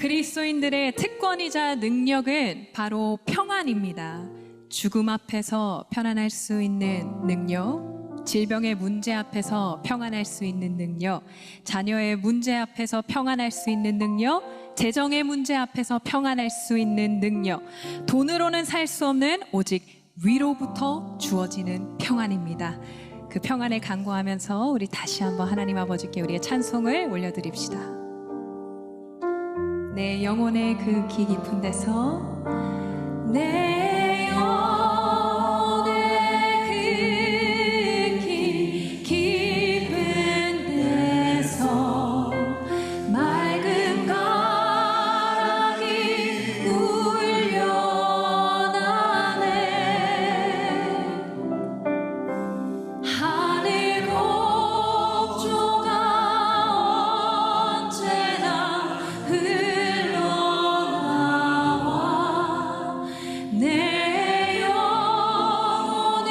그리스도인들의 특권이자 능력은 바로 평안입니다. 죽음 앞에서 편안할 수 있는 능력, 질병의 문제 앞에서 평안할 수 있는 능력, 자녀의 문제 앞에서 평안할 수 있는 능력, 재정의 문제 앞에서 평안할 수 있는 능력, 돈으로는 살 수 없는 오직 위로부터 주어지는 평안입니다. 그 평안을 간구하면서 우리 다시 한번 하나님 아버지께 우리의 찬송을 올려드립시다. 내 영혼의 그 기 깊은 데서 내 영혼의 그 기 깊은 데서 맑은 가락이 울려나네. 하늘 곡조가 언제나 흘러나와 내 영혼을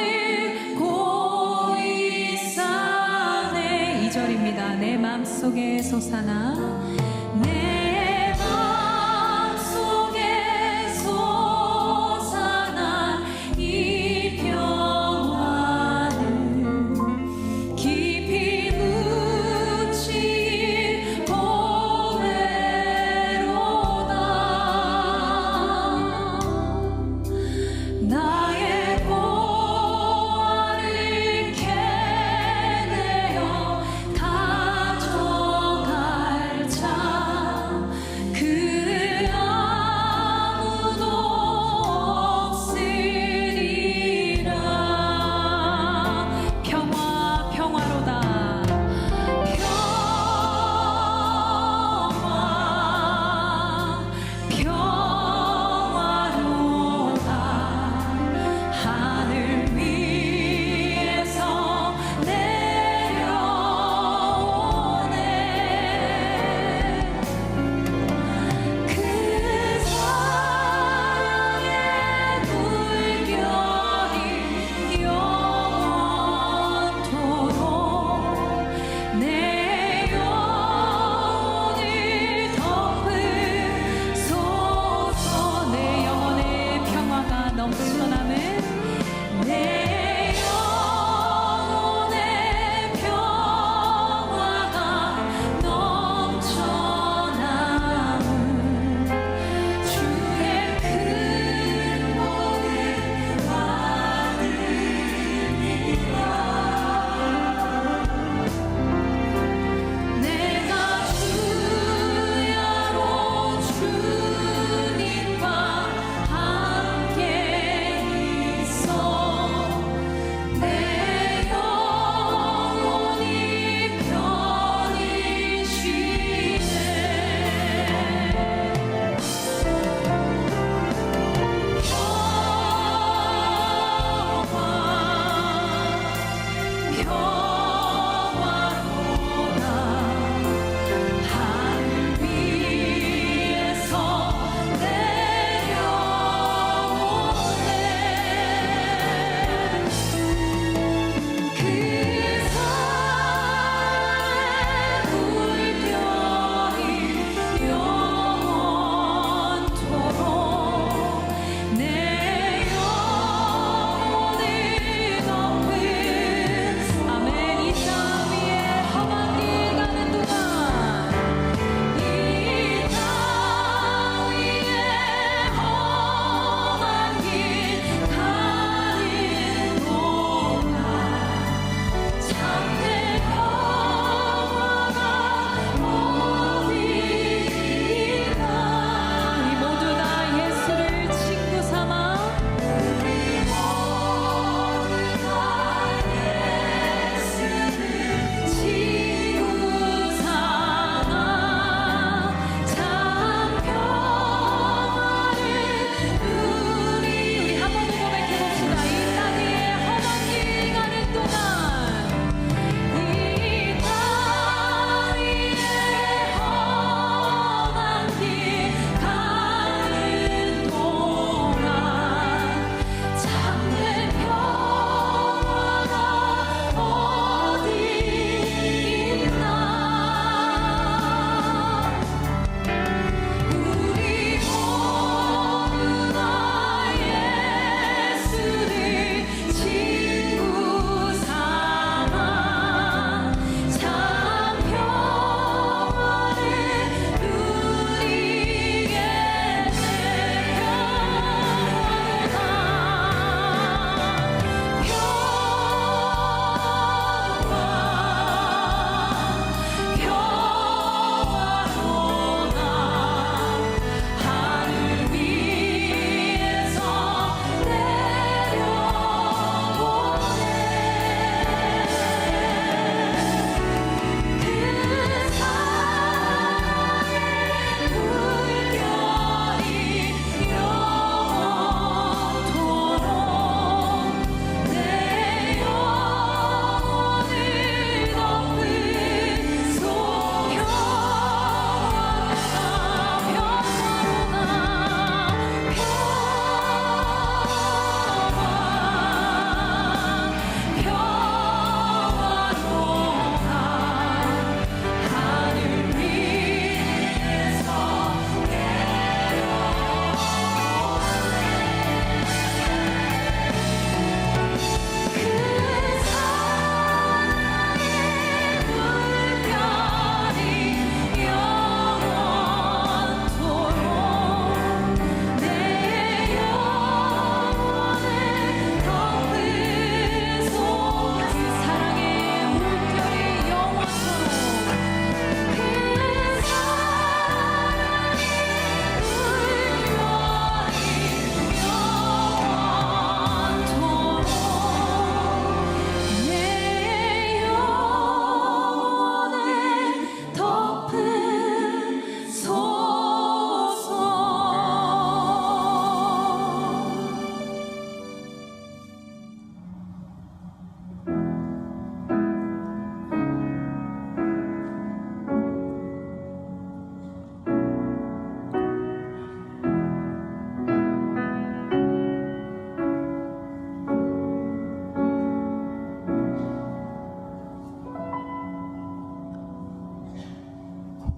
고이 싸네. 2절입니다. 내 맘속에 솟아나 내 맘속에 솟아난 이 평안은 깊이 묻힌 보배로다. 나의 보화를 캐내어 가져갈 자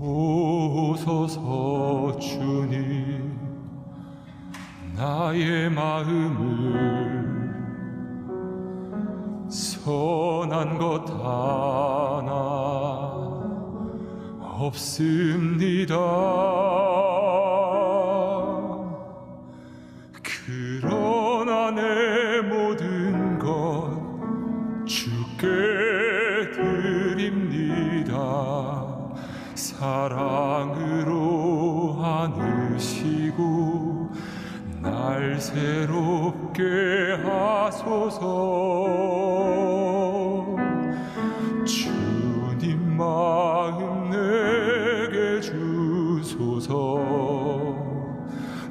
보소서 주님, 나의 마음을 선한 것 하나 없습니다. 그러나 내 모든 것 주께 드립니다. 사랑으로 안으시고 날 새롭게 하소서. 주님 마음 내게 주소서.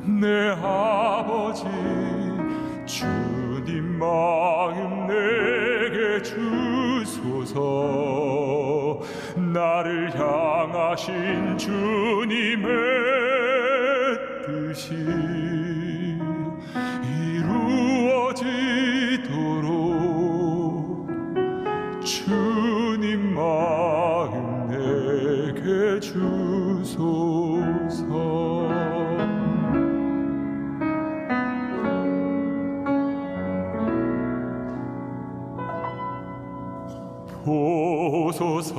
내 아버지, 주님 마음 내게 주소서. 나를 향하신 주님의 뜻이 이루어지도록 주님 마음 내게 주소서. 보소서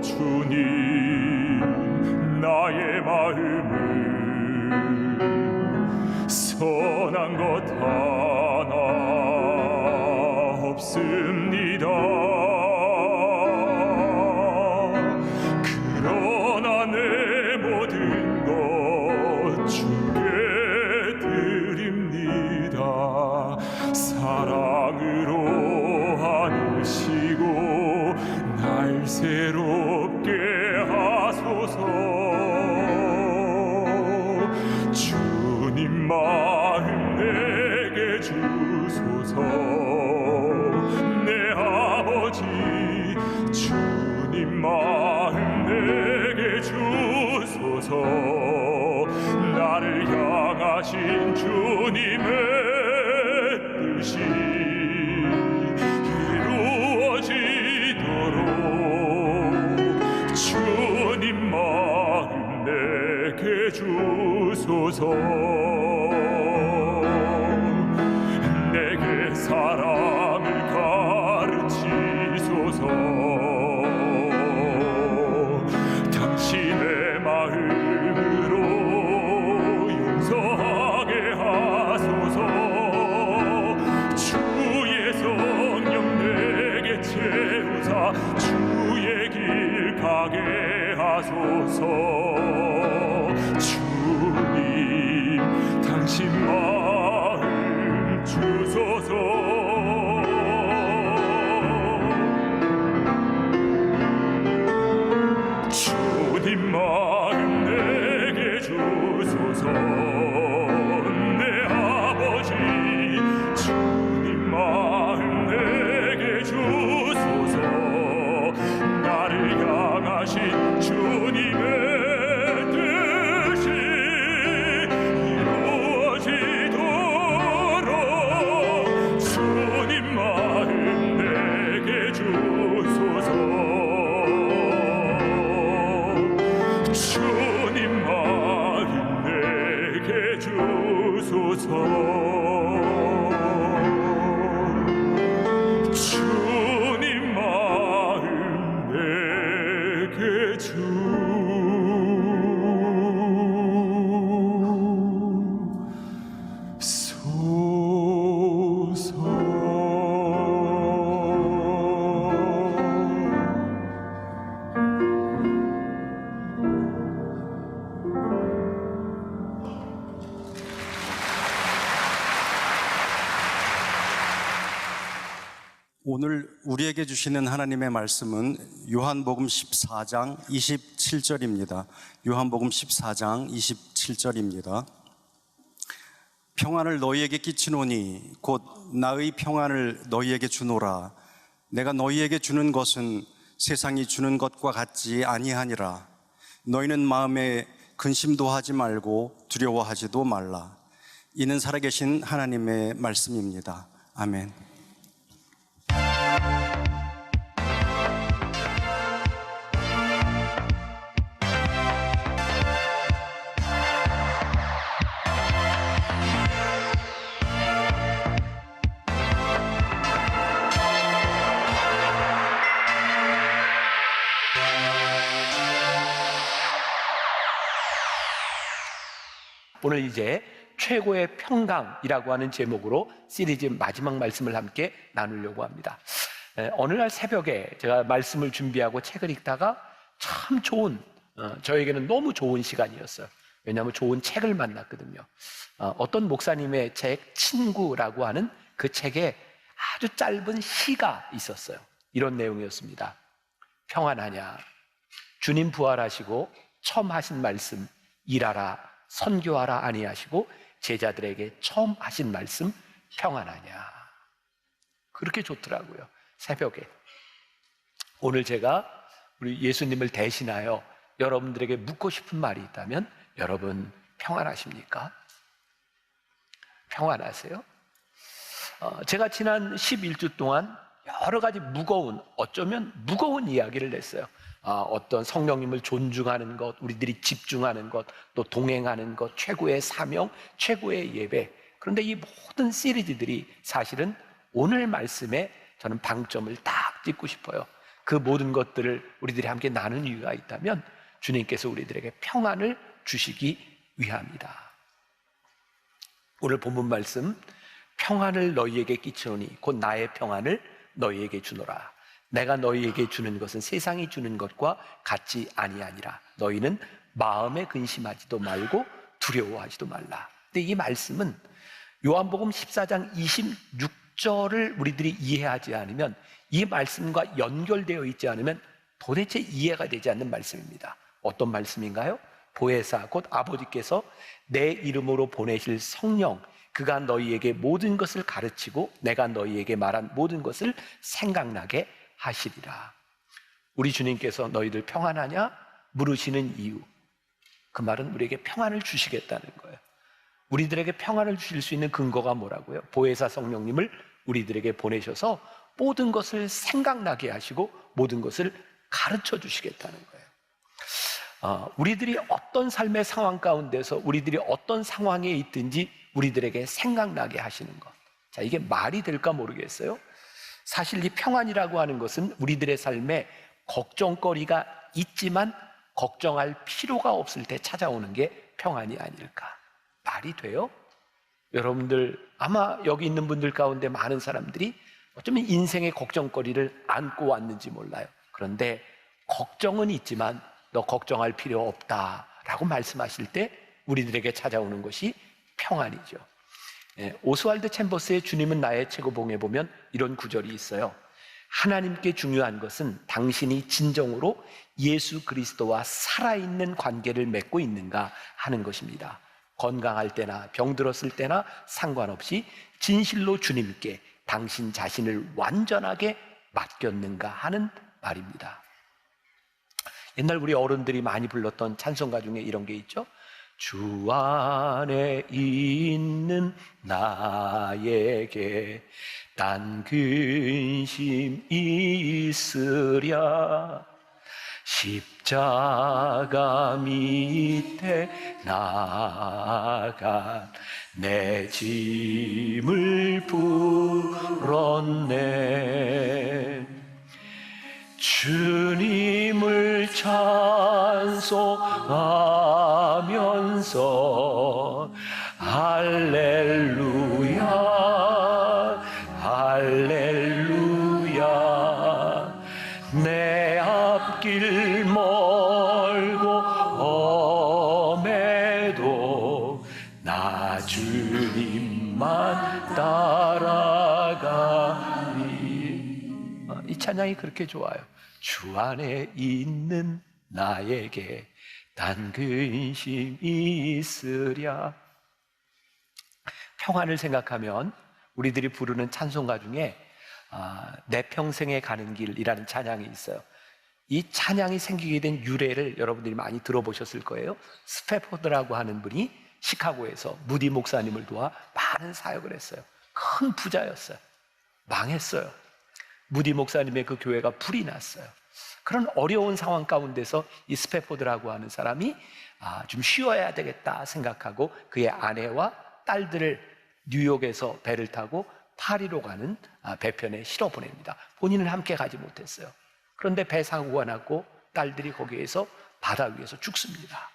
주님, 나의 마음을 선한 것 하나 없습니다. 그러나 내 모든 것 주께 드립니다. 사랑으로 안으시고 날 새롭게 하소서. 주님 마음 내게 주소서. 내 아버지, 주님 마음 내게 주소서. 나를 향하신 주님의 뜻이 주님 마음 내게 주소서. 내게 사랑을 가르치소서. 당신의 마음으로 용서하게 하소서. 주의 성령 내게 채우사 주의 길 가게 하소서. 주님, 당신 마음 주소서. 주님 마음 내게 주소서. 내 아버지, 주님 마음 내게 주소서. 나를 향하신 주님의 뜻이 이루어지도록 주님 마음 내게 주소서. 주님 마음 내게 주소서. 주님 마음 내게 오늘 우리에게 주시는 하나님의 말씀은 요한복음 14장 27절입니다. 요한복음 14장 27절입니다. 평안을 너희에게 끼치노니 곧 나의 평안을 너희에게 주노라. 내가 너희에게 주는 것은 세상이 주는 것과 같지 아니하니라. 너희는 마음에 근심도 하지 말고 두려워하지도 말라. 이는 살아계신 하나님의 말씀입니다. 아멘. 오늘 이제 최고의 평강이라고 하는 제목으로 시리즈 마지막 말씀을 함께 나누려고 합니다. 어느 날 새벽에 제가 말씀을 준비하고 책을 읽다가 참 좋은, 저에게는 너무 좋은 시간이었어요. 왜냐하면 좋은 책을 만났거든요. 어떤 목사님의 책 친구라고 하는 그 책에 아주 짧은 시가 있었어요. 이런 내용이었습니다. 평안하냐? 주님 부활하시고 처음 하신 말씀 일하라 선교하라 아니하시고 제자들에게 처음 하신 말씀 평안하냐? 그렇게 좋더라고요. 새벽에. 오늘 제가 우리 예수님을 대신하여 여러분들에게 묻고 싶은 말이 있다면, 여러분 평안하십니까? 평안하세요? 제가 지난 11주 동안 여러 가지 어쩌면 무거운 이야기를 했어요. 어떤 성령님을 존중하는 것, 우리들이 집중하는 것, 또 동행하는 것, 최고의 사명, 최고의 예배. 그런데 이 모든 시리즈들이 사실은 오늘 말씀에 저는 방점을 딱 찍고 싶어요. 그 모든 것들을 우리들이 함께 나눈 이유가 있다면 주님께서 우리들에게 평안을 주시기 위함이다. 오늘 본문 말씀, 평안을 너희에게 끼치노니 곧 나의 평안을 너희에게 주노라. 내가 너희에게 주는 것은 세상이 주는 것과 같지 아니하니라. 너희는 마음에 근심하지도 말고 두려워하지도 말라. 근데 이 말씀은 요한복음 14장 26절을 우리들이 이해하지 않으면, 이 말씀과 연결되어 있지 않으면 도대체 이해가 되지 않는 말씀입니다. 어떤 말씀인가요? 보혜사 곧 아버지께서 내 이름으로 보내실 성령, 그가 너희에게 모든 것을 가르치고 내가 너희에게 말한 모든 것을 생각나게 하시리라. 우리 주님께서 너희들 평안하냐? 물으시는 이유, 그 말은 우리에게 평안을 주시겠다는 거예요. 우리들에게 평안을 주실 수 있는 근거가 뭐라고요? 보혜사 성령님을 우리들에게 보내셔서 모든 것을 생각나게 하시고 모든 것을 가르쳐 주시겠다는 거예요. 우리들이 어떤 삶의 상황 가운데서 우리들이 어떤 상황에 있든지 우리들에게 생각나게 하시는 것. 자, 이게 말이 될까 모르겠어요. 사실 이 평안이라고 하는 것은 우리들의 삶에 걱정거리가 있지만 걱정할 필요가 없을 때 찾아오는 게 평안이 아닐까. 말이 돼요? 여러분들, 아마 여기 있는 분들 가운데 많은 사람들이 어쩌면 인생의 걱정거리를 안고 왔는지 몰라요. 그런데 걱정은 있지만 너 걱정할 필요 없다라고 말씀하실 때 우리들에게 찾아오는 것이 평안이죠. 오스왈드 챔버스의 주님은 나의 최고봉에 보면 이런 구절이 있어요. 하나님께 중요한 것은 당신이 진정으로 예수 그리스도와 살아있는 관계를 맺고 있는가 하는 것입니다. 건강할 때나 병들었을 때나 상관없이 진실로 주님께 당신 자신을 완전하게 맡겼는가 하는 말입니다. 옛날 우리 어른들이 많이 불렀던 찬송가 중에 이런 게 있죠. 주 안에 있는 나에게 딴 근심 있으랴 십자가 밑에 나간 내 짐을 풀었네. 주님을 찬송하면서 할렐루야 할렐루야 내 앞길 멀고 험해도 나 주님만 따라가리. 이 찬양이 그렇게 좋아요. 주 안에 있는 나에게 단 근심 있으랴. 평안을 생각하면 우리들이 부르는 찬송가 중에 내 평생에 가는 길이라는 찬양이 있어요. 이 찬양이 생기게 된 유래를 여러분들이 많이 들어보셨을 거예요. 스패포드라고 하는 분이 시카고에서 무디 목사님을 도와 많은 사역을 했어요. 큰 부자였어요. 망했어요. 무디 목사님의 그 교회가 불이 났어요. 그런 어려운 상황 가운데서 이 스패포드라고 하는 사람이 좀 쉬어야 되겠다 생각하고 그의 아내와 딸들을 뉴욕에서 배를 타고 파리로 가는 배편에 실어 보냅니다. 본인은 함께 가지 못했어요. 그런데 배 사고가 났고 딸들이 거기에서 바다 위에서 죽습니다.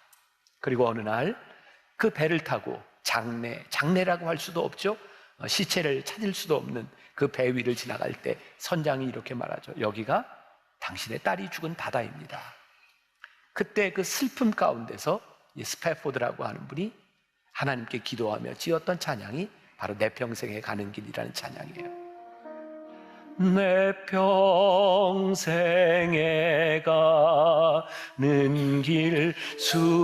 그리고 어느 날 그 배를 타고 장례라고 할 수도 없죠. 시체를 찾을 수도 없는 그 배 위를 지나갈 때 선장이 이렇게 말하죠. 여기가 당신의 딸이 죽은 바다입니다. 그때 그 슬픔 가운데서 이 스패포드라고 하는 분이 하나님께 기도하며 지었던 찬양이 바로 내 평생에 가는 길이라는 찬양이에요. 내 평생에 가는 길 순탄하여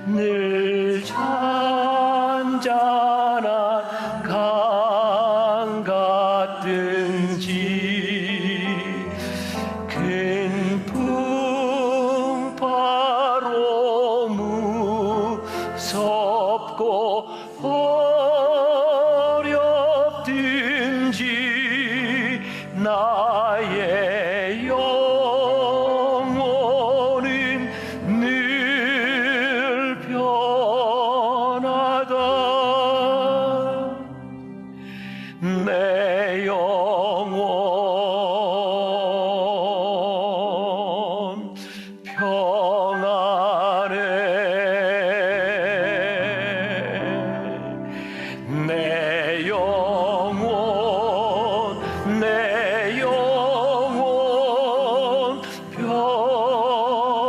늘 잔잔한 강 같든지 큰 풍파로 무섭고 어렵든지 나의 영혼은 늘 변하다. 내 영혼 평안해. 내 영혼 평안해. 내 영혼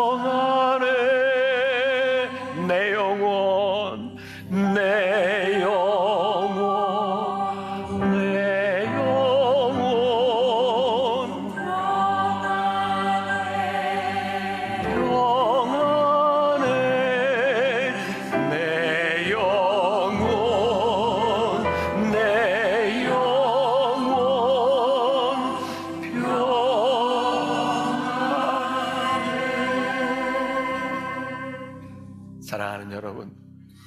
사랑하는 여러분,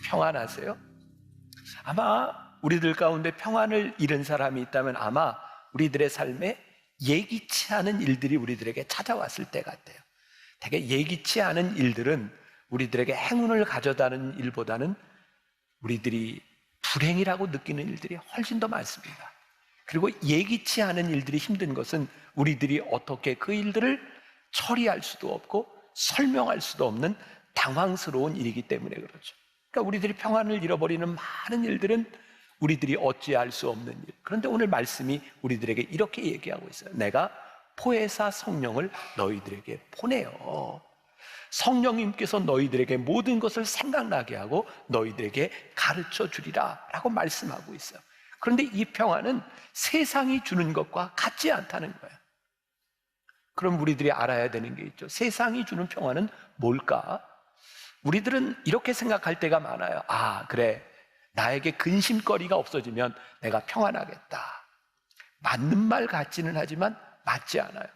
평안하세요? 아마 우리들 가운데 평안을 잃은 사람이 있다면 아마 우리들의 삶에 예기치 않은 일들이 우리들에게 찾아왔을 때 같아요. 되게 예기치 않은 일들은 우리들에게 행운을 가져다는 일보다는 우리들이 불행이라고 느끼는 일들이 훨씬 더 많습니다. 그리고 예기치 않은 일들이 힘든 것은 우리들이 어떻게 그 일들을 처리할 수도 없고 설명할 수도 없는 당황스러운 일이기 때문에 그렇죠. 그러니까 우리들이 평안을 잃어버리는 많은 일들은 우리들이 어찌할 수 없는 일. 그런데 오늘 말씀이 우리들에게 이렇게 얘기하고 있어요. 내가 포에사 성령을 너희들에게 보내요. 성령님께서 너희들에게 모든 것을 생각나게 하고 너희들에게 가르쳐 주리라 라고 말씀하고 있어요. 그런데 이 평안은 세상이 주는 것과 같지 않다는 거예요. 그럼 우리들이 알아야 되는 게 있죠. 세상이 주는 평안은 뭘까? 우리들은 이렇게 생각할 때가 많아요. 아, 그래, 나에게 근심거리가 없어지면 내가 평안하겠다. 맞는 말 같지는 하지만 맞지 않아요.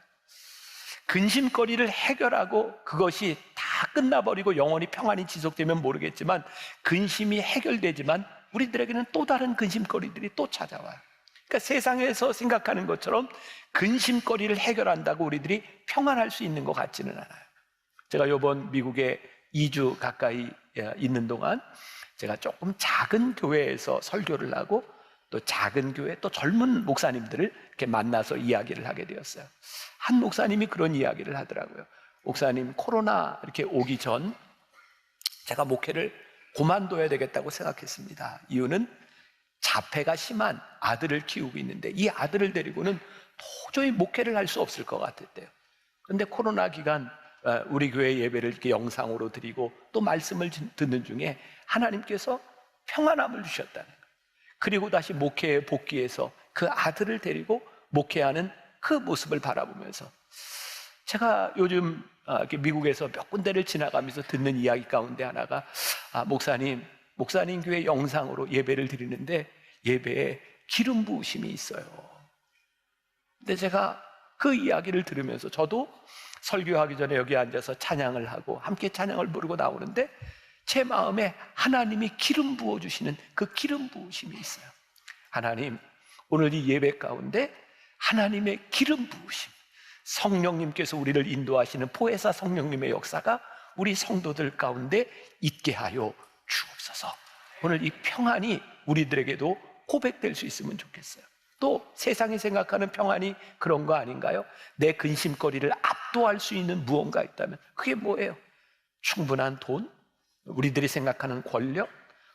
근심거리를 해결하고 그것이 다 끝나버리고 영원히 평안이 지속되면 모르겠지만 근심이 해결되지만 우리들에게는 또 다른 근심거리들이 또 찾아와요. 그러니까 세상에서 생각하는 것처럼 근심거리를 해결한다고 우리들이 평안할 수 있는 것 같지는 않아요. 제가 이번 미국에 2주 가까이 있는 동안 제가 조금 작은 교회에서 설교를 하고 또 작은 교회 또 젊은 목사님들을 이렇게 만나서 이야기를 하게 되었어요. 한 목사님이 그런 이야기를 하더라고요. 목사님, 코로나 이렇게 오기 전 제가 목회를 그만둬야 되겠다고 생각했습니다. 이유는 자폐가 심한 아들을 키우고 있는데 이 아들을 데리고는 도저히 목회를 할 수 없을 것 같았대요. 그런데 코로나 기간 우리 교회 예배를 이렇게 영상으로 드리고 또 말씀을 듣는 중에 하나님께서 평안함을 주셨다는 거예요. 그리고 다시 목회에 복귀해서 그 아들을 데리고 목회하는 그 모습을 바라보면서 제가 요즘 이렇게 미국에서 몇 군데를 지나가면서 듣는 이야기 가운데 하나가 목사님 교회 영상으로 예배를 드리는데 예배에 기름 부으심이 있어요. 근데 제가 그 이야기를 들으면서 저도 설교하기 전에 여기 앉아서 찬양을 하고 함께 찬양을 부르고 나오는데 제 마음에 하나님이 기름 부어주시는 그 기름 부으심이 있어요. 하나님, 오늘 이 예배 가운데 하나님의 기름 부으심, 성령님께서 우리를 인도하시는 포에사 성령님의 역사가 우리 성도들 가운데 있게 하여 주옵소서. 오늘 이 평안이 우리들에게도 고백될 수 있으면 좋겠어요. 또 세상이 생각하는 평안이 그런 거 아닌가요? 내 근심거리를 압도할 수 있는 무언가 있다면 그게 뭐예요? 충분한 돈? 우리들이 생각하는 권력?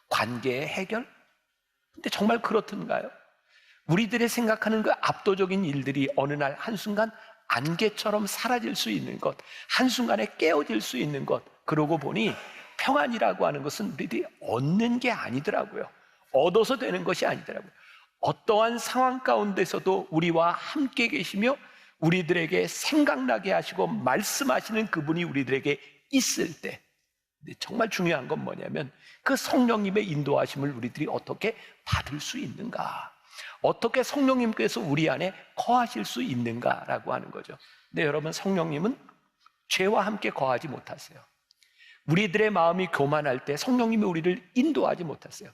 관계의 해결? 근데 정말 그렇던가요? 우리들이 생각하는 그 압도적인 일들이 어느 날 한순간 안개처럼 사라질 수 있는 것, 한순간에 깨어질 수 있는 것, 그러고 보니 평안이라고 하는 것은 우리들이 얻는 게 아니더라고요. 얻어서 되는 것이 아니더라고요. 어떠한 상황 가운데서도 우리와 함께 계시며 우리들에게 생각나게 하시고 말씀하시는 그분이 우리들에게 있을 때, 정말 중요한 건 뭐냐면 그 성령님의 인도하심을 우리들이 어떻게 받을 수 있는가, 어떻게 성령님께서 우리 안에 거하실 수 있는가라고 하는 거죠. 근데 여러분, 성령님은 죄와 함께 거하지 못하세요. 우리들의 마음이 교만할 때 성령님이 우리를 인도하지 못하세요.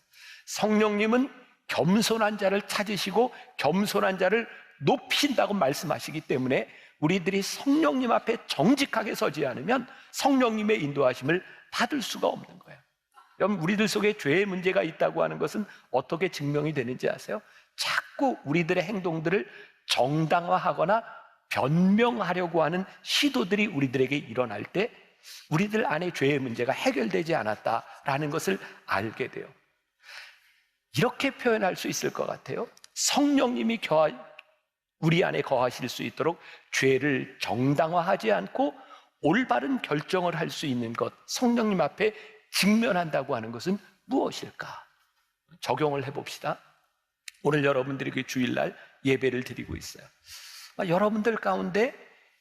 성령님은 겸손한 자를 찾으시고 겸손한 자를 높이신다고 말씀하시기 때문에 우리들이 성령님 앞에 정직하게 서지 않으면 성령님의 인도하심을 받을 수가 없는 거예요. 여러분, 우리들 속에 죄의 문제가 있다고 하는 것은 어떻게 증명이 되는지 아세요? 자꾸 우리들의 행동들을 정당화하거나 변명하려고 하는 시도들이 우리들에게 일어날 때 우리들 안에 죄의 문제가 해결되지 않았다라는 것을 알게 돼요. 이렇게 표현할 수 있을 것 같아요. 성령님이 우리 안에 거하실 수 있도록 죄를 정당화하지 않고 올바른 결정을 할 수 있는 것, 성령님 앞에 직면한다고 하는 것은 무엇일까? 적용을 해봅시다. 오늘 여러분들이 그 주일날 예배를 드리고 있어요. 여러분들 가운데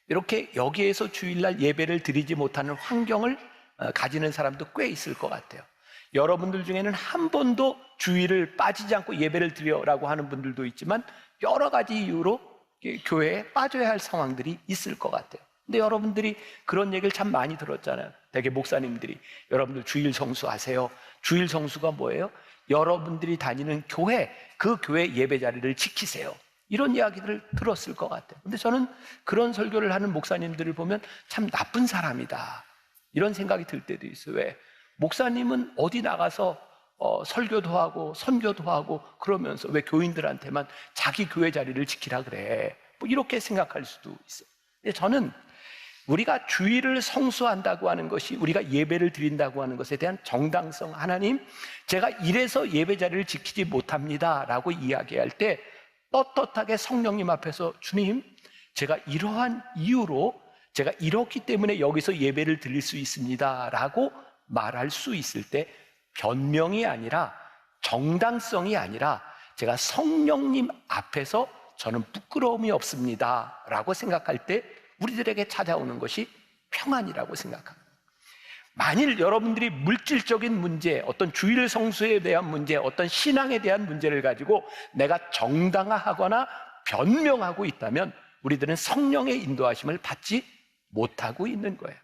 이렇게 여기에서 주일날 예배를 드리지 못하는 환경을 가지는 사람도 꽤 있을 것 같아요. 여러분들 중에는 한 번도 주일을 빠지지 않고 예배를 드려라고 하는 분들도 있지만 여러 가지 이유로 교회에 빠져야 할 상황들이 있을 것 같아요. 근데 여러분들이 그런 얘기를 참 많이 들었잖아요. 대개 목사님들이 여러분들 주일 성수하세요. 주일 성수가 뭐예요? 여러분들이 다니는 교회, 그 교회 예배 자리를 지키세요. 이런 이야기들을 들었을 것 같아요. 근데 저는 그런 설교를 하는 목사님들을 보면 참 나쁜 사람이다, 이런 생각이 들 때도 있어요. 왜? 목사님은 어디 나가서 설교도 하고 선교도 하고 그러면서 왜 교인들한테만 자기 교회 자리를 지키라 그래? 뭐 이렇게 생각할 수도 있어요. 근데 저는 우리가 주일을 성수한다고 하는 것이, 우리가 예배를 드린다고 하는 것에 대한 정당성, 하나님, 제가 이래서 예배 자리를 지키지 못합니다 라고 이야기할 때 떳떳하게 성령님 앞에서 주님, 제가 이러한 이유로 제가 이렇기 때문에 여기서 예배를 드릴 수 있습니다 라고 말할 수 있을 때 변명이 아니라, 정당성이 아니라 제가 성령님 앞에서 저는 부끄러움이 없습니다 라고 생각할 때 우리들에게 찾아오는 것이 평안이라고 생각합니다. 만일 여러분들이 물질적인 문제, 어떤 주일 성수에 대한 문제, 어떤 신앙에 대한 문제를 가지고 내가 정당화하거나 변명하고 있다면 우리들은 성령의 인도하심을 받지 못하고 있는 거예요.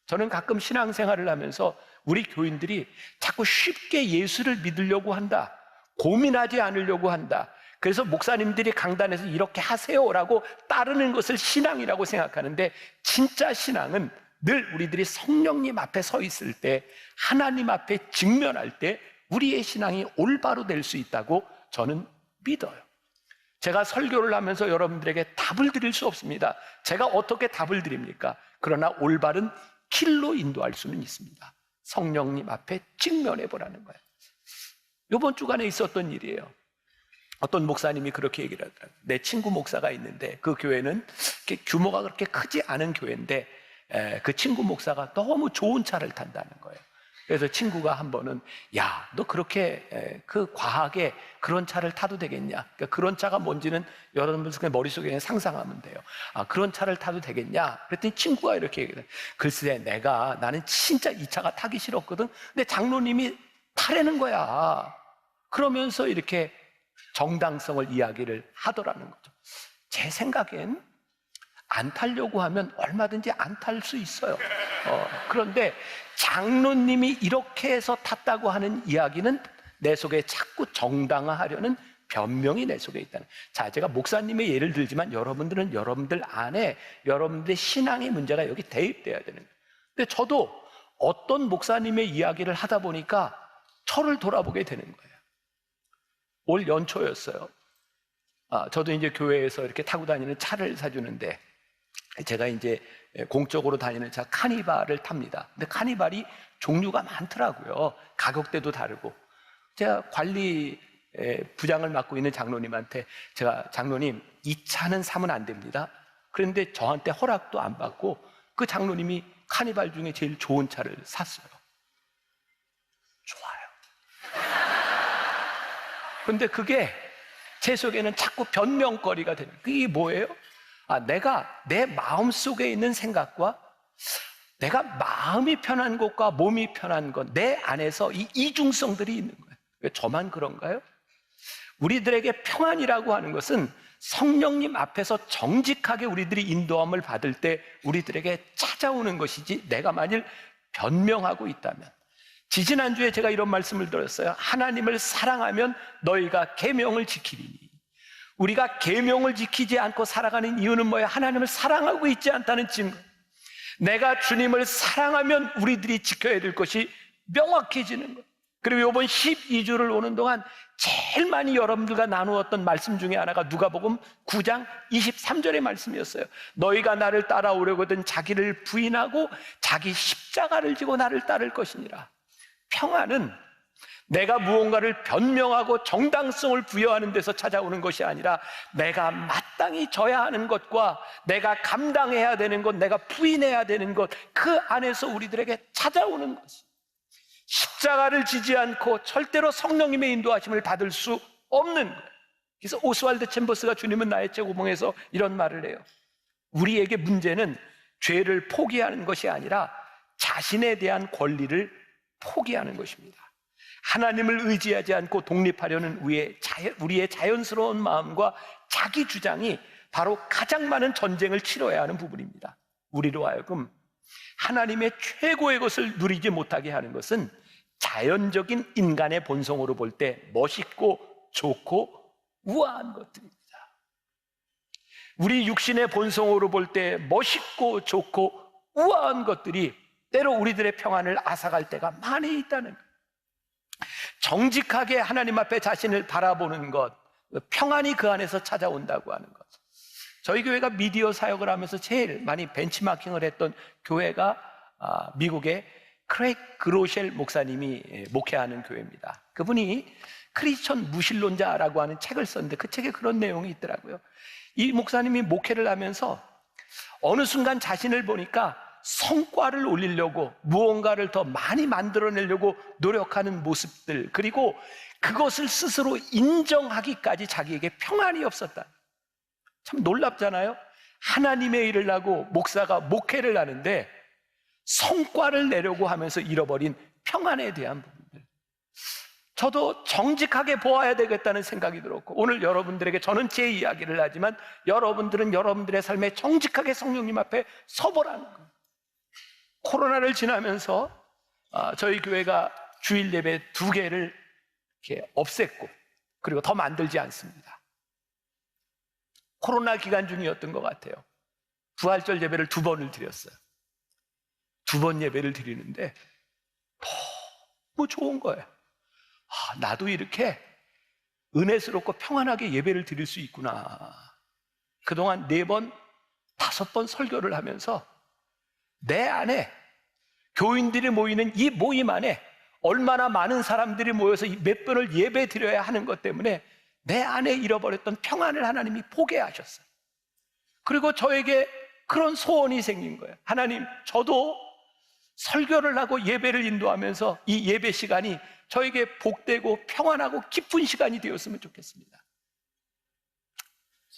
저는 가끔 신앙생활을 하면서 우리 교인들이 자꾸 쉽게 예수를 믿으려고 한다, 고민하지 않으려고 한다, 그래서 목사님들이 강단에서 이렇게 하세요라고 따르는 것을 신앙이라고 생각하는데, 진짜 신앙은 늘 우리들이 성령님 앞에 서 있을 때, 하나님 앞에 직면할 때 우리의 신앙이 올바로 될 수 있다고 저는 믿어요. 제가 설교를 하면서 여러분들에게 답을 드릴 수 없습니다. 제가 어떻게 답을 드립니까? 그러나 올바른 길로 인도할 수는 있습니다. 성령님 앞에 직면해 보라는 거예요. 이번 주간에 있었던 일이에요. 어떤 목사님이 그렇게 얘기를 하더라고요. 내 친구 목사가 있는데 그 교회는 규모가 그렇게 크지 않은 교회인데 그 친구 목사가 너무 좋은 차를 탄다는 거예요. 그래서 친구가 한 번은, 야, 너 그렇게 그 과하게 그런 차를 타도 되겠냐? 그러니까 그런 차가 뭔지는 여러분들 머릿속에 그냥 상상하면 돼요. 아, 그런 차를 타도 되겠냐? 그랬더니 친구가 이렇게 얘기해요. 글쎄, 나는 진짜 이 차가 타기 싫었거든. 근데 장로님이 타라는 거야. 그러면서 이렇게 정당성을 이야기를 하더라는 거죠. 제 생각엔 안 타려고 하면 얼마든지 안 탈 수 있어요. 그런데 장로님이 이렇게 해서 탔다고 하는 이야기는 내 속에 자꾸 정당화하려는 변명이 내 속에 있다는. 자, 제가 목사님의 예를 들지만 여러분들은 여러분들 안에 여러분들의 신앙의 문제가 여기 대입돼야 되는 거예요. 근데 저도 어떤 목사님의 이야기를 하다 보니까 저를 돌아보게 되는 거예요. 올 연초였어요. 저도 이제 교회에서 이렇게 타고 다니는 차를 사주는데, 제가 이제 공적으로 다니는 차 카니발을 탑니다. 근데 카니발이 종류가 많더라고요. 가격대도 다르고. 제가 관리 부장을 맡고 있는 장로님한테 제가, 장로님, 이 차는 사면 안 됩니다. 그런데 저한테 허락도 안 받고 그 장로님이 카니발 중에 제일 좋은 차를 샀어요. 좋아요. 그런데 그게 제 속에는 자꾸 변명거리가 되는, 그게 뭐예요? 내가 내 마음 속에 있는 생각과 내가 마음이 편한 것과 몸이 편한 것, 내 안에서 이 이중성들이 있는 거예요. 왜 저만 그런가요? 우리들에게 평안이라고 하는 것은 성령님 앞에서 정직하게 우리들이 인도함을 받을 때 우리들에게 찾아오는 것이지, 내가 만일 변명하고 있다면. 지지난주에 제가 이런 말씀을 드렸어요. 하나님을 사랑하면 너희가 계명을 지키리니. 우리가 계명을 지키지 않고 살아가는 이유는 뭐예요? 하나님을 사랑하고 있지 않다는 증거. 내가 주님을 사랑하면 우리들이 지켜야 될 것이 명확해지는 것. 그리고 이번 12주를 오는 동안 제일 많이 여러분들과 나누었던 말씀 중에 하나가 누가복음 9장 23절의 말씀이었어요. 너희가 나를 따라오려거든 자기를 부인하고 자기 십자가를 지고 나를 따를 것이니라. 평안은 내가 무언가를 변명하고 정당성을 부여하는 데서 찾아오는 것이 아니라, 내가 마땅히 져야 하는 것과 내가 감당해야 되는 것, 내가 부인해야 되는 것, 그 안에서 우리들에게 찾아오는 것이. 십자가를 지지 않고 절대로 성령님의 인도하심을 받을 수 없는 거예요. 그래서 오스왈드 챔버스가 주님은 나의 제고봉에서 이런 말을 해요. 우리에게 문제는 죄를 포기하는 것이 아니라 자신에 대한 권리를 포기하는 것입니다. 하나님을 의지하지 않고 독립하려는 우리의 자연스러운 마음과 자기 주장이 바로 가장 많은 전쟁을 치러야 하는 부분입니다. 우리로 하여금 하나님의 최고의 것을 누리지 못하게 하는 것은 자연적인 인간의 본성으로 볼 때 멋있고 좋고 우아한 것들입니다. 우리 육신의 본성으로 볼 때 멋있고 좋고 우아한 것들이 때로 우리들의 평안을 앗아갈 때가 많이 있다는 것. 정직하게 하나님 앞에 자신을 바라보는 것, 평안이 그 안에서 찾아온다고 하는 것. 저희 교회가 미디어 사역을 하면서 제일 많이 벤치마킹을 했던 교회가 미국의 크레이크 그로셸 목사님이 목회하는 교회입니다. 그분이 크리스천 무신론자라고 하는 책을 썼는데 그 책에 그런 내용이 있더라고요. 이 목사님이 목회를 하면서 어느 순간 자신을 보니까 성과를 올리려고 무언가를 더 많이 만들어내려고 노력하는 모습들, 그리고 그것을 스스로 인정하기까지 자기에게 평안이 없었다. 참 놀랍잖아요. 하나님의 일을 하고 목사가 목회를 하는데 성과를 내려고 하면서 잃어버린 평안에 대한 부분들. 저도 정직하게 보아야 되겠다는 생각이 들었고, 오늘 여러분들에게, 저는 제 이야기를 하지만 여러분들은 여러분들의 삶에 정직하게 성령님 앞에 서보라는 거예요. 코로나를 지나면서 저희 교회가 주일 예배 2개를 이렇게 없앴고, 그리고 더 만들지 않습니다. 코로나 기간 중이었던 것 같아요. 부활절 예배를 2번을 드렸어요. 2번 예배를 드리는데 너무 좋은 거예요. 나도 이렇게 은혜스럽고 평안하게 예배를 드릴 수 있구나. 그동안 4번, 5번 설교를 하면서 내 안에, 교인들이 모이는 이 모임 안에 얼마나 많은 사람들이 모여서 몇 번을 예배 드려야 하는 것 때문에 내 안에 잃어버렸던 평안을 하나님이 보게 하셨어요. 그리고 저에게 그런 소원이 생긴 거예요. 하나님, 저도 설교를 하고 예배를 인도하면서 이 예배 시간이 저에게 복되고 평안하고 기쁜 시간이 되었으면 좋겠습니다.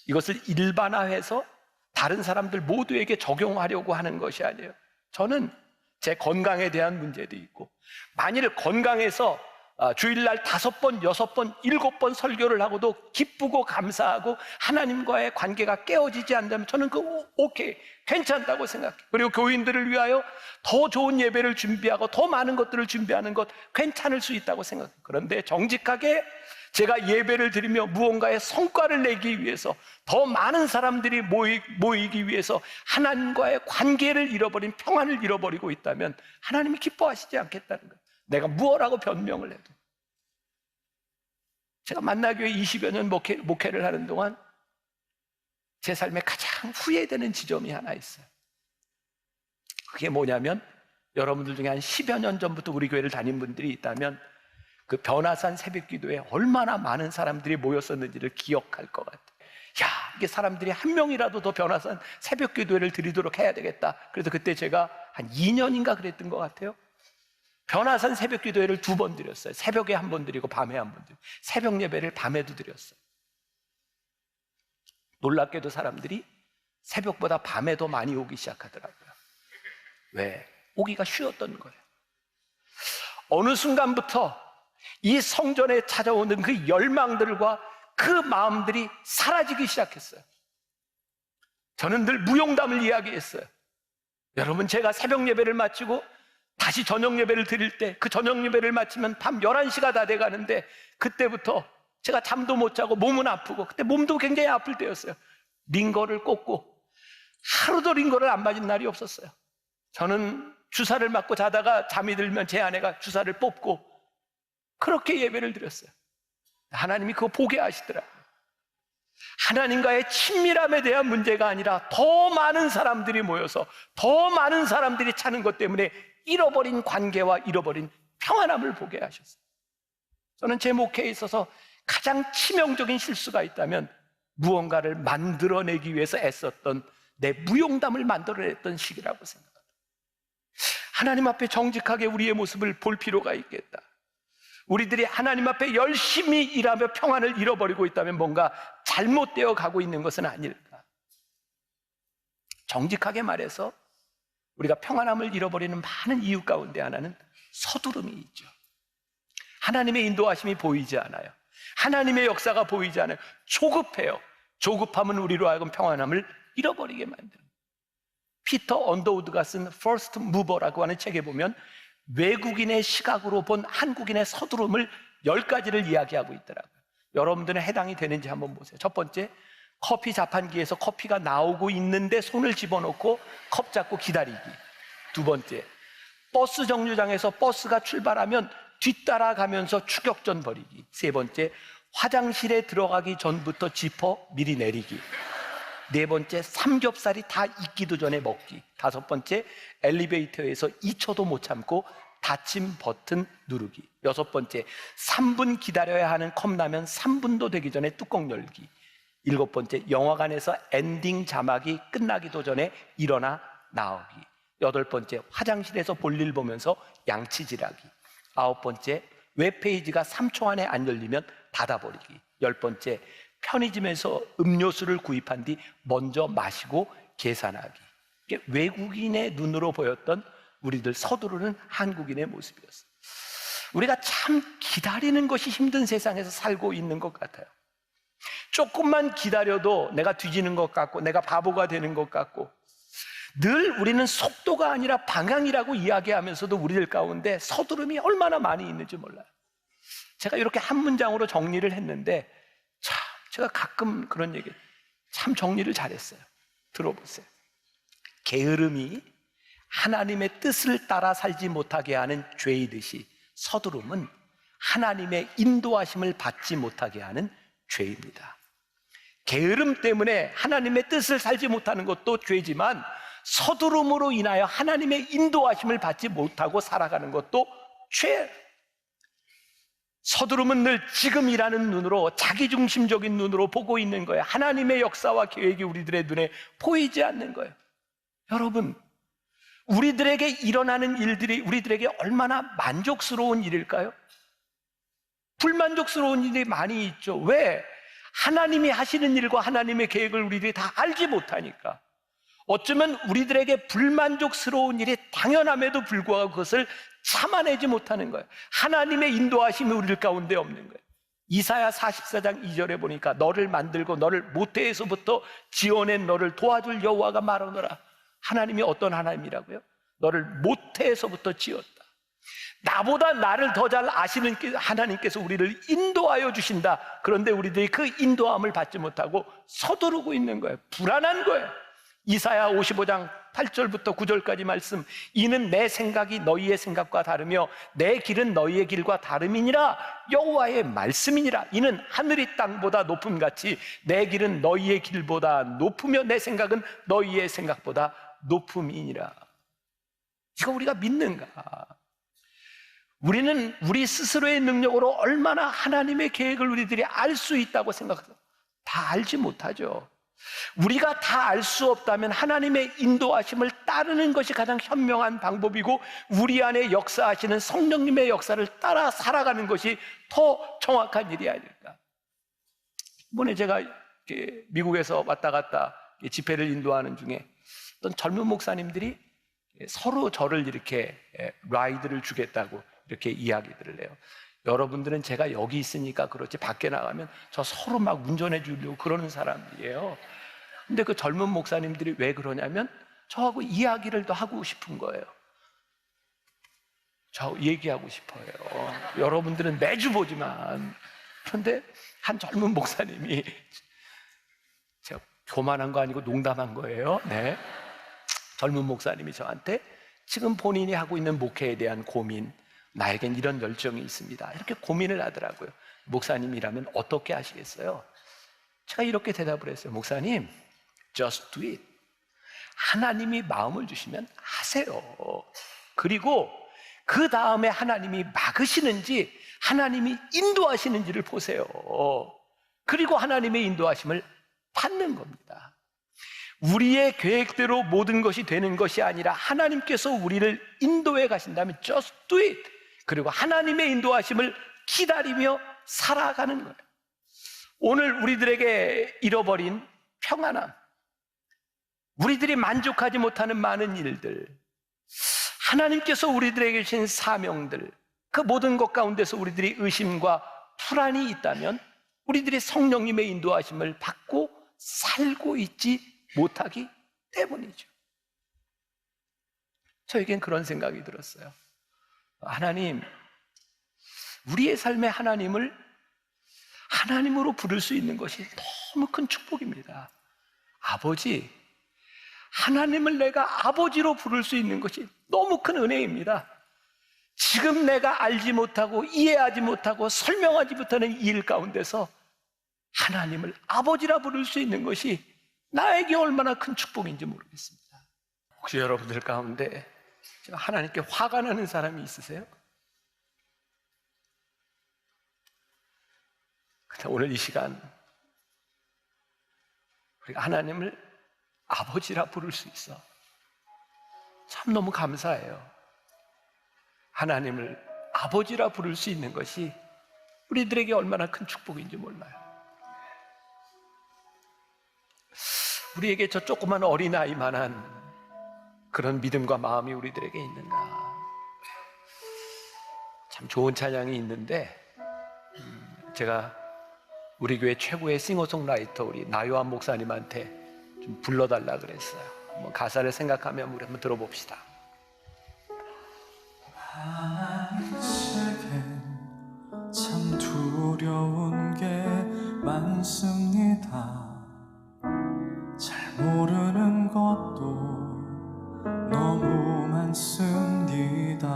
이것을 일반화해서 다른 사람들 모두에게 적용하려고 하는 것이 아니에요. 저는 제 건강에 대한 문제도 있고, 만일 건강해서 주일날 5번, 6번, 7번 설교를 하고도 기쁘고 감사하고 하나님과의 관계가 깨어지지 않는다면 저는 오케이, 괜찮다고 생각해요. 그리고 교인들을 위하여 더 좋은 예배를 준비하고 더 많은 것들을 준비하는 것 괜찮을 수 있다고 생각해요. 그런데 정직하게 제가 예배를 드리며 무언가의 성과를 내기 위해서, 더 많은 사람들이 모이기 위해서 하나님과의 관계를 잃어버린, 평안을 잃어버리고 있다면 하나님이 기뻐하시지 않겠다는 거예요. 내가 무엇라고 변명을 해도. 제가 만나교회 20여 년 목회를 하는 동안 제 삶에 가장 후회되는 지점이 하나 있어요. 그게 뭐냐면, 여러분들 중에 한 10여 년 전부터 우리 교회를 다닌 분들이 있다면 그 변화산 새벽기도에 얼마나 많은 사람들이 모였었는지를 기억할 것 같아요. 야, 이게 사람들이 한 명이라도 더 변화산 새벽기도회를 드리도록 해야 되겠다. 그래서 그때 제가 한 2년인가 그랬던 것 같아요. 변화산 새벽기도회를 2번 드렸어요. 새벽에 1번 드리고 밤에 1번 드리고, 새벽 예배를 밤에도 드렸어요. 놀랍게도 사람들이 새벽보다 밤에 더 많이 오기 시작하더라고요. 왜? 오기가 쉬웠던 거예요. 어느 순간부터 이 성전에 찾아오는 그 열망들과 그 마음들이 사라지기 시작했어요. 저는 늘 무용담을 이야기했어요. 여러분, 제가 새벽 예배를 마치고 다시 저녁 예배를 드릴 때, 그 저녁 예배를 마치면 밤 11시가 다 돼가는데, 그때부터 제가 잠도 못 자고 몸은 아프고, 그때 몸도 굉장히 아플 때였어요. 링거를 꽂고 하루도 링거를 안 맞은 날이 없었어요. 저는 주사를 맞고 자다가 잠이 들면 제 아내가 주사를 뽑고 그렇게 예배를 드렸어요. 하나님이 그거 보게 하시더라고요. 하나님과의 친밀함에 대한 문제가 아니라 더 많은 사람들이 모여서 더 많은 사람들이 차는 것 때문에 잃어버린 관계와 잃어버린 평안함을 보게 하셨어요. 저는 제 목회에 있어서 가장 치명적인 실수가 있다면 무언가를 만들어내기 위해서 애썼던 내 무용담을 만들어냈던 시기라고 생각합니다. 하나님 앞에 정직하게 우리의 모습을 볼 필요가 있겠다. 우리들이 하나님 앞에 열심히 일하며 평안을 잃어버리고 있다면 뭔가 잘못되어 가고 있는 것은 아닐까. 정직하게 말해서 우리가 평안함을 잃어버리는 많은 이유 가운데 하나는 서두름이 있죠. 하나님의 인도하심이 보이지 않아요. 하나님의 역사가 보이지 않아요. 조급해요. 조급함은 우리로 하여금 평안함을 잃어버리게 만듭니다. 피터 언더우드가 쓴 First Mover라고 하는 책에 보면 외국인의 시각으로 본 한국인의 서두름을 10가지를 이야기하고 있더라고요. 여러분들은 해당이 되는지 한번 보세요. 첫 번째, 커피 자판기에서 커피가 나오고 있는데 손을 집어넣고 컵 잡고 기다리기. 두 번째, 버스 정류장에서 버스가 출발하면 뒤따라가면서 추격전 벌이기. 세 번째, 화장실에 들어가기 전부터 지퍼 미리 내리기. 네 번째, 삼겹살이 다 익기도 전에 먹기. 다섯 번째, 엘리베이터에서 2초도 못 참고 닫힘 버튼 누르기. 여섯 번째, 3분 기다려야 하는 컵라면 3분도 되기 전에 뚜껑 열기. 일곱 번째, 영화관에서 엔딩 자막이 끝나기도 전에 일어나 나오기. 여덟 번째, 화장실에서 볼일 보면서 양치질하기. 아홉 번째, 웹페이지가 3초 안에 안 열리면 닫아버리기. 열 번째, 편의점에서 음료수를 구입한 뒤 먼저 마시고 계산하기. 이게 외국인의 눈으로 보였던 우리들 서두르는 한국인의 모습이었어요. 우리가 참 기다리는 것이 힘든 세상에서 살고 있는 것 같아요. 조금만 기다려도 내가 뒤지는 것 같고 내가 바보가 되는 것 같고, 늘 우리는 속도가 아니라 방향이라고 이야기하면서도 우리들 가운데 서두름이 얼마나 많이 있는지 몰라요. 제가 이렇게 한 문장으로 정리를 했는데, 참 제가 가끔 그런 얘기, 참 정리를 잘했어요. 들어보세요. 게으름이 하나님의 뜻을 따라 살지 못하게 하는 죄이듯이 서두름은 하나님의 인도하심을 받지 못하게 하는 죄입니다. 게으름 때문에 하나님의 뜻을 살지 못하는 것도 죄지만, 서두름으로 인하여 하나님의 인도하심을 받지 못하고 살아가는 것도 죄예요. 서두름은 늘 지금이라는 눈으로, 자기중심적인 눈으로 보고 있는 거예요. 하나님의 역사와 계획이 우리들의 눈에 보이지 않는 거예요. 여러분, 우리들에게 일어나는 일들이 우리들에게 얼마나 만족스러운 일일까요? 불만족스러운 일이 많이 있죠. 왜? 하나님이 하시는 일과 하나님의 계획을 우리들이 다 알지 못하니까. 어쩌면 우리들에게 불만족스러운 일이 당연함에도 불구하고 그것을 참아내지 못하는 거예요. 하나님의 인도하심이 우리들 가운데 없는 거예요. 이사야 44장 2절에 보니까 너를 만들고 너를 모태에서부터 지어낸 너를 도와줄 여호와가 말하노라. 하나님이 어떤 하나님이라고요? 너를 모태에서부터 지었다. 나보다 나를 더 잘 아시는 하나님께서 우리를 인도하여 주신다. 그런데 우리들이 그 인도함을 받지 못하고 서두르고 있는 거예요. 불안한 거예요. 이사야 55장 8절부터 9절까지 말씀, 이는 내 생각이 너희의 생각과 다르며 내 길은 너희의 길과 다름이니라. 여호와의 말씀이니라. 이는 하늘이 땅보다 높음같이 내 길은 너희의 길보다 높으며 내 생각은 너희의 생각보다 높음이니라. 이거 우리가 믿는가? 우리는 우리 스스로의 능력으로 얼마나 하나님의 계획을 우리들이 알 수 있다고 생각해요? 다 알지 못하죠. 우리가 다 알 수 없다면 하나님의 인도하심을 따르는 것이 가장 현명한 방법이고, 우리 안에 역사하시는 성령님의 역사를 따라 살아가는 것이 더 정확한 일이 아닐까. 이번에 제가 미국에서 왔다 갔다 집회를 인도하는 중에 어떤 젊은 목사님들이 서로 저를 이렇게 라이드를 주겠다고 이렇게 이야기들을 해요. 여러분들은 제가 여기 있으니까 그렇지 밖에 나가면 저 서로 막 운전해 주려고 그러는 사람들이에요. 근데 그 젊은 목사님들이 왜 그러냐면 저하고 이야기를 더 하고 싶은 거예요. 저 얘기하고 싶어요. 여러분들은 매주 보지만. 그런데 한 젊은 목사님이, 제가 교만한 거 아니고 농담한 거예요. 네. 젊은 목사님이 저한테 지금 본인이 하고 있는 목회에 대한 고민, 나에겐 이런 열정이 있습니다, 이렇게 고민을 하더라고요. 목사님이라면 어떻게 하시겠어요? 제가 이렇게 대답을 했어요. 목사님, just do it. 하나님이 마음을 주시면 하세요. 그리고 그 다음에 하나님이 막으시는지 하나님이 인도하시는지를 보세요. 그리고 하나님의 인도하심을 받는 겁니다. 우리의 계획대로 모든 것이 되는 것이 아니라 하나님께서 우리를 인도해 가신다면 just do it. 그리고 하나님의 인도하심을 기다리며 살아가는 거예요. 오늘 우리들에게 잃어버린 평안함, 우리들이 만족하지 못하는 많은 일들, 하나님께서 우리들에게 주신 사명들, 그 모든 것 가운데서 우리들이 의심과 불안이 있다면 우리들이 성령님의 인도하심을 받고 살고 있지 못하기 때문이죠. 저에겐 그런 생각이 들었어요. 하나님, 우리의 삶에 하나님을 하나님으로 부를 수 있는 것이 너무 큰 축복입니다. 아버지, 하나님을 내가 아버지로 부를 수 있는 것이 너무 큰 은혜입니다. 지금 내가 알지 못하고 이해하지 못하고 설명하지 못하는 이 일 가운데서 하나님을 아버지라 부를 수 있는 것이 나에게 얼마나 큰 축복인지 모르겠습니다. 혹시 여러분들 가운데 하나님께 화가 나는 사람이 있으세요? 근데 오늘 이 시간 우리가 하나님을 아버지라 부를 수 있어 참 너무 감사해요. 하나님을 아버지라 부를 수 있는 것이 우리들에게 얼마나 큰 축복인지 몰라요. 우리에게 저 조그만 어린아이만한 그런 믿음과 마음이 우리들에게 있는가. 참 좋은 찬양이 있는데 제가 우리 교회 최고의 싱어송라이터 우리 나요한 목사님한테 좀 불러달라 그랬어요. 한번 가사를 생각하면 우리 한번 들어봅시다. 하나님에겐 참 두려운 게 많습니다. 잘 모르는 것도 너무 많습니다.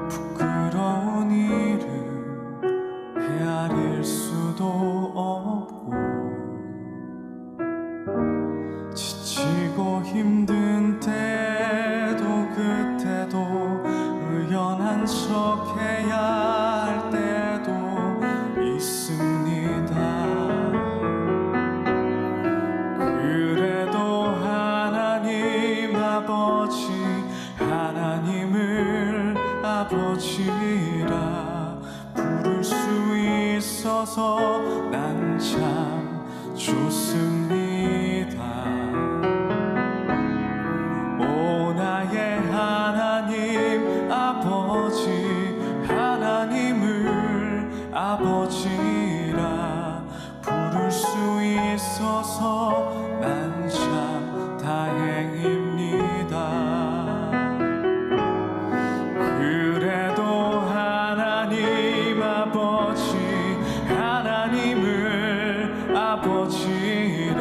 부끄러운 일을 헤아릴 수도 없고 지치고 힘든 때도 그때도 의연한 척 해야 할 때도 있습니다. 그래도 하나님 아버지, 하나님을 아버지라 부를 수 있어서 난 참 좋습니다. 오 나의 하나님 아버지, 하나님을 아버지라 부를 수 있어서 난 참 다행입니다. 그래도 하나님 아버지, 하나님을 아버지라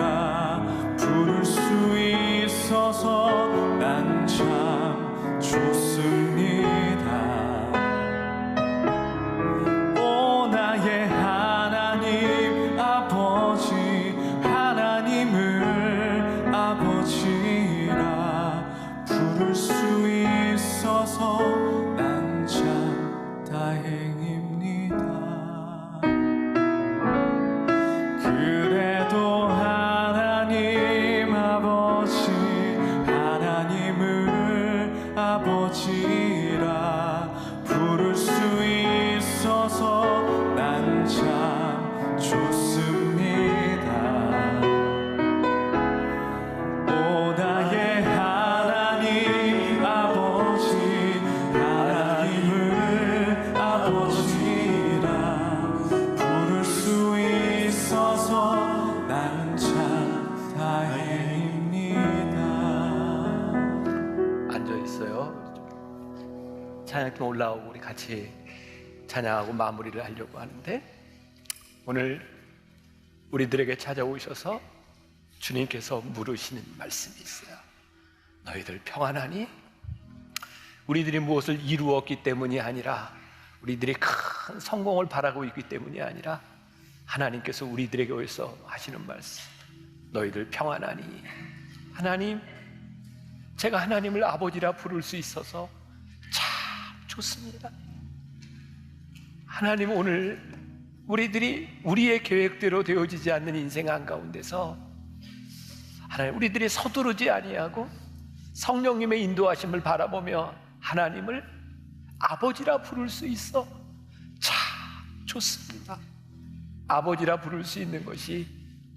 있어서 난 참 좋습니다. 오 나의 하나님 아버지, 하나님을 아버지라 부를 수 있어서 난 참 다행입니다. 그래도 하나님 아버지, 하나님을 아버지라 부를 수 있어서 난 참 좋습니다. 오 나의 하나님 아버지, 하나님을 아버지라 부를 수 있어서 난 참 다행입니다. 앉아 있어요. 찬양팀 올라오고 우리 같이 찬양하고 마무리를 하려고 하는데, 오늘 우리들에게 찾아오셔서 주님께서 물으시는 말씀이 있어요. 너희들 평안하니? 우리들이 무엇을 이루었기 때문이 아니라, 우리들이 큰 성공을 바라고 있기 때문이 아니라, 하나님께서 우리들에게 오셔서 하시는 말씀, 너희들 평안하니? 하나님, 제가 하나님을 아버지라 부를 수 있어서 참 좋습니다. 하나님, 오늘 우리들이 우리의 계획대로 되어지지 않는 인생 한가운데서 하나님, 우리들이 서두르지 아니하고 성령님의 인도하심을 바라보며 하나님을 아버지라 부를 수 있어 참 좋습니다. 아버지라 부를 수 있는 것이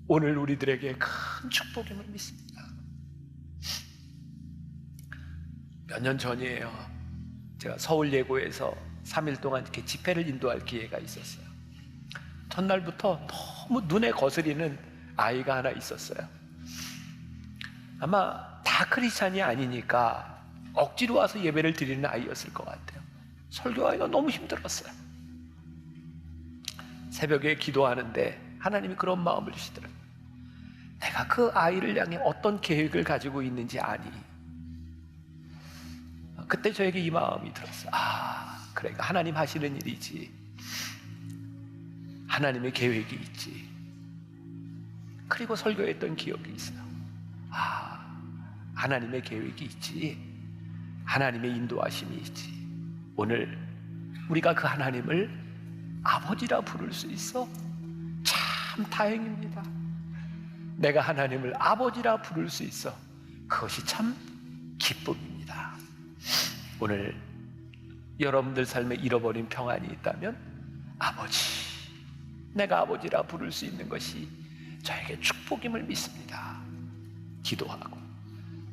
오늘 우리들에게 큰 축복임을 믿습니다. 몇 년 전이에요. 제가 서울 예고에서 3일 동안 이렇게 집회를 인도할 기회가 있었어요. 첫날부터 너무 눈에 거스리는 아이가 하나 있었어요. 아마 다 크리스찬이 아니니까 억지로 와서 예배를 드리는 아이였을 것 같아요. 설교하기가 너무 힘들었어요. 새벽에 기도하는데 하나님이 그런 마음을 주시더라고요. 내가 그 아이를 향해 어떤 계획을 가지고 있는지 아니? 그때 저에게 이 마음이 들었어요. 아, 그러니까 하나님 하시는 일이지, 하나님의 계획이 있지. 그리고 설교했던 기억이 있어요. 아, 하나님의 계획이 있지, 하나님의 인도하심이 있지. 오늘 우리가 그 하나님을 아버지라 부를 수 있어 참 다행입니다. 내가 하나님을 아버지라 부를 수 있어 그것이 참 기쁨입니다. 오늘 여러분들 삶에 잃어버린 평안이 있다면 아버지, 내가 아버지라 부를 수 있는 것이 저에게 축복임을 믿습니다. 기도하고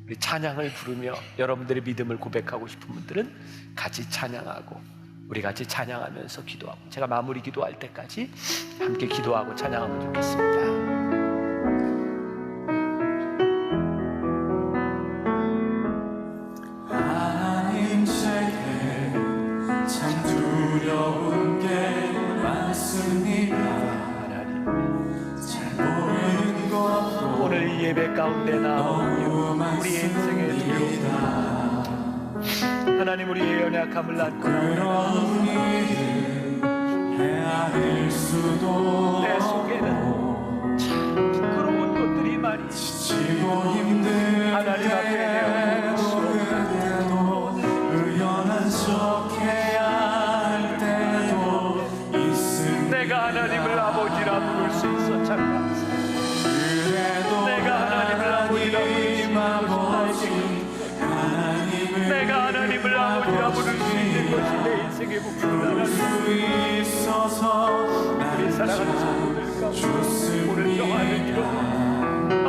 우리 찬양을 부르며 여러분들의 믿음을 고백하고 싶은 분들은 같이 찬양하고 우리 같이 찬양하면서 기도하고, 제가 마무리 기도할 때까지 함께 기도하고 찬양하면 좋겠습니다. 하나님 제게 참 두려운 게 많습니다. 잘 모르는 것도 오늘 이 예배 가운데 나온 너무 우리의 인생의 두려움, 하나님 우리의 연약함을 안고 그런 일을 헤아릴 수도 내 속에는 참 부끄러운 것들이 많이 지치고 힘들 하나님 앞에 때도 그때도 의연한 척해야 할 때도 있습니다. 내가 하나님을 아버지라 부를 수 있어 참 감사합니다. 그래도 내가 하나님을 아버지라 부를 수 내가 하나님을 아버지라 부를 수 있는 것이 내 인생의 목표다. 수 있어서 우리 사랑하는 성도들 가운데 오늘 평안을 이루어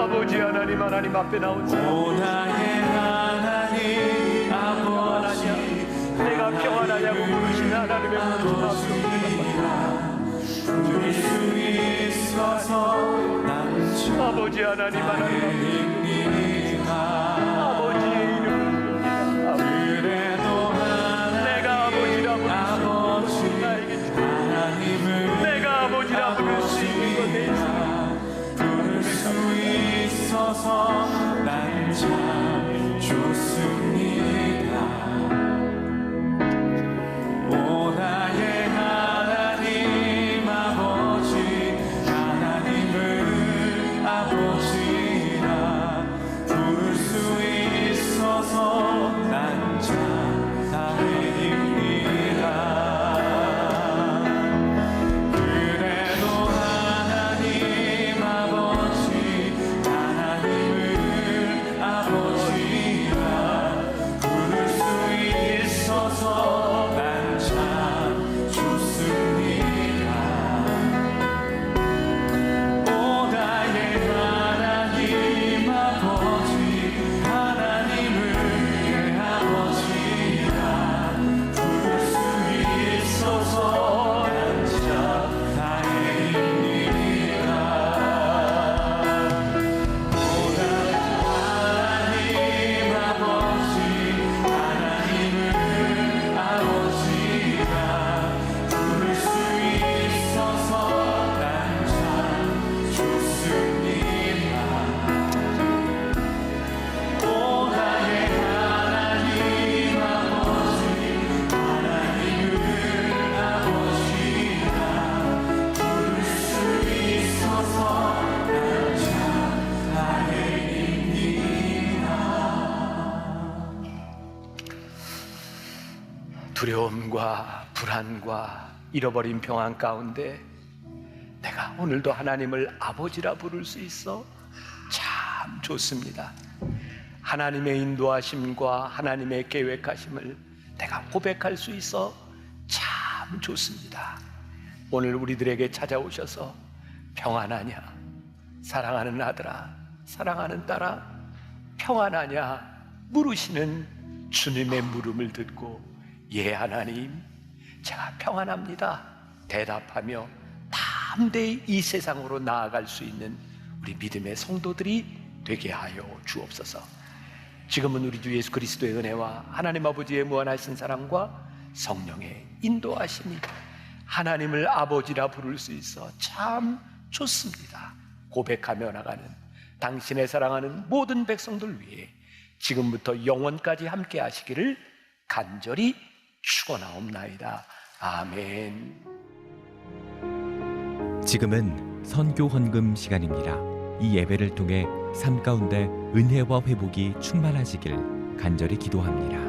아버지 하나님, 하나님 앞에 나온 사람, 오 나의 하나님 아버지, 내가 평안하냐고 부르신 하나님의 부를 수 있어서 난 참 아버지 하나님, 하나님 다행입니다. 아버지의 이름을 그래도 내가 아버지라 부를 수 아버지 나에게 하나님을 내가 아버지라 부를 수 있는 것에 부를 수 있어서 난 참 좋습니다. 오 나의 하나님 아버지, 하나님을 아버지라 부를 수 있어서 난 참 다행입니다. 그래도 하나님 아버지, 하나님을 아버지라 부를 수 있어서 난 참 좋습니다. 오 나의 하나님 아버지, 하나님을 내 아버지라 부를 수 있어서 난 참 다행입니다. 오 나의 하나님 아버지, 하나님을 아버지라 부를 수 있어서 난 참 좋습니다. 오 나의 하나님 아버지, 하나님을 아버지라 부를 수 있어서 난 참 다행입니다. 두려움과 불안과 잃어버린 평안 가운데 내가 오늘도 하나님을 아버지라 부를 수 있어 참 좋습니다. 하나님의 인도하심과 하나님의 계획하심을 내가 고백할 수 있어 참 좋습니다. 오늘 우리들에게 찾아오셔서 평안하냐, 사랑하는 아들아, 사랑하는 딸아, 평안하냐 물으시는 주님의 물음을 듣고 예 하나님, 제가 평안합니다 대답하며 담대히 이 세상으로 나아갈 수 있는 우리 믿음의 성도들이 되게 하여 주옵소서. 지금은 우리 주 예수 그리스도의 은혜와 하나님 아버지의 무한하신 사랑과 성령의 인도하심이 하나님을 아버지라 부를 수 있어 참 좋습니다 고백하며 나가는 당신의 사랑하는 모든 백성들 위해 지금부터 영원까지 함께 하시기를 간절히 축원하옵나이다. 아멘. 지금은 선교 헌금 시간입니다. 이 예배를 통해 삶 가운데 은혜와 회복이 충만하시길 간절히 기도합니다.